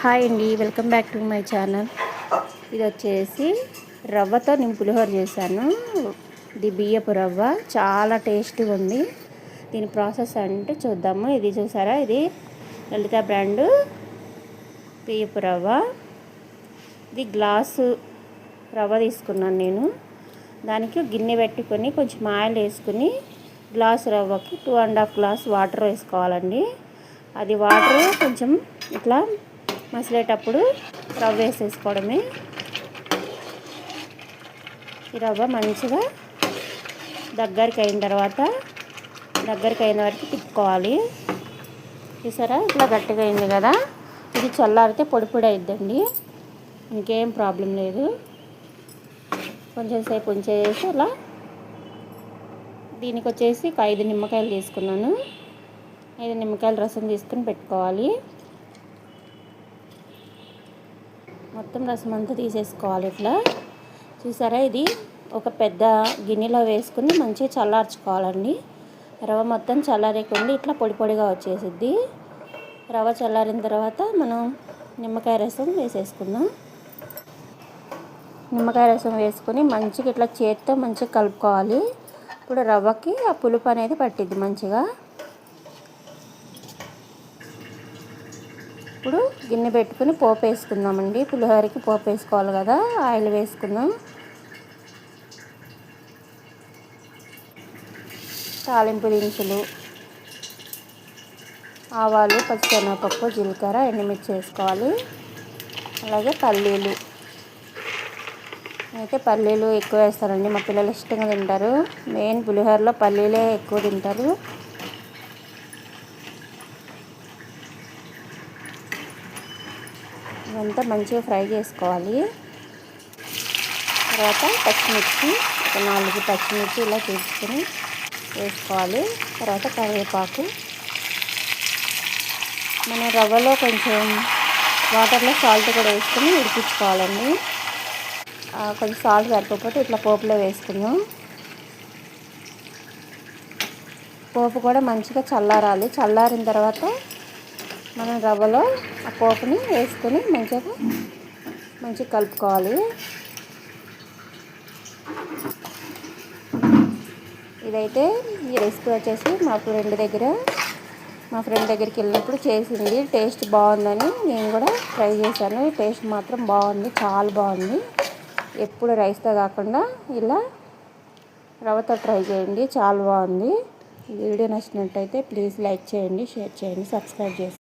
Hi అండి, welcome back to my channel. ఇది వచ్చేసి రవ్వతో నేను పులిహోర చేశాను. ఇది బియ్యపు రవ్వ, చాలా టేస్టీగా ఉంది. దీని ప్రాసెస్ అంటే చూద్దాము. ఇది చూసారా, ఇది లలిత బ్రాండ్ బియ్యపు రవ్వ. ఇది గ్లాసు రవ్వ తీసుకున్నాను నేను. దానికి గిన్నె పెట్టుకొని కొంచెం ఆయిల్ వేసుకుని గ్లాసు రవ్వకి 2.5 గ్లాస్ వాటర్ వేసుకోవాలండి. అది వాటర్ కొంచెం ఇట్లా మసిలేటప్పుడు రవ్వ వేసేసుకోవడమే. ఈ రవ్వ మంచిగా దగ్గరికి అయిన వరకు తిప్పుకోవాలి. చూసారా, ఇట్లా గట్టిగా అయింది కదా. ఇది చల్లారితే పొడి పొడి అయిద్దండి, ఇంకేం ప్రాబ్లం లేదు. కొంచెం సేపు ఉంచేసి అలా. దీనికి వచ్చేసి 5 నిమ్మకాయలు తీసుకున్నాను. 5 నిమ్మకాయల రసం తీసుకుని పెట్టుకోవాలి. మొత్తం రసం అంతా తీసేసుకోవాలి ఇట్లా. చూసారా, ఇది ఒక పెద్ద గిన్నెలో వేసుకుని మంచిగా చల్లార్చుకోవాలండి. రవ్వ మొత్తం చల్లారేకుండి ఇట్లా పొడి పొడిగా వచ్చేసిద్ది. రవ్వ చల్లారిన తర్వాత మనం నిమ్మకాయ రసం వేసేసుకుందాం. నిమ్మకాయ రసం వేసుకొని మంచిగా ఇట్లా చేతితో మంచిగా కలుపుకోవాలి. ఇప్పుడు రవ్వకి ఆ పులుపు అనేది పట్టిద్ది మంచిగా. ఇప్పుడు గిన్నె పెట్టుకుని పోపు వేసుకుందామండి. పులిహోరకి పోపు వేసుకోవాలి కదా. ఆయిల్ వేసుకుందాం. తాలింపు దినుసులు, ఆవాలు, పచ్చిశనగపప్పు, జీలకర్ర, ఎండుమిర్చి వేసుకోవాలి. అలాగే పల్లీలు. అయితే పల్లీలు ఎక్కువ వేస్తారండి, మా పిల్లలు ఇష్టంగా తింటారు. మెయిన్ పులిహోరలో పల్లీలే ఎక్కువ తింటారు. ఇదంతా మంచిగా ఫ్రై చేసుకోవాలి. తర్వాత పచ్చిమిర్చి, ఒక 4 పచ్చిమిర్చి ఇలా తీసుకుని వేసుకోవాలి. తర్వాత కరివేపాకు. మన రవ్వలో కొంచెం వాటర్లో సాల్ట్ కూడా వేసుకుని ఉడికించుకోవాలండి. కొంచెం సాల్ట్ సరిపోతే ఇట్లా పోపులో వేసుకుందాం. పోపు కూడా మంచిగా చల్లారాలి. చల్లారిన తర్వాత మనం రవ్వలో ఆ పోపుని వేసుకొని మంచిగా కలుపుకోవాలి. ఇదైతే ఈ రెసిపీ వచ్చేసి మా ఫ్రెండ్ దగ్గరికి వెళ్ళినప్పుడు చేసింది. టేస్ట్ బాగుందని నేను కూడా ట్రై చేశాను. టేస్ట్ మాత్రం బాగుంది, చాలా బాగుంది. ఎప్పుడు రైస్తో కాకుండా ఇలా రవ్వతో ట్రై చేయండి, చాలా బాగుంది. ఈ వీడియో నచ్చినట్టయితే ప్లీజ్ లైక్ చేయండి, షేర్ చేయండి, సబ్స్క్రైబ్ చేయండి.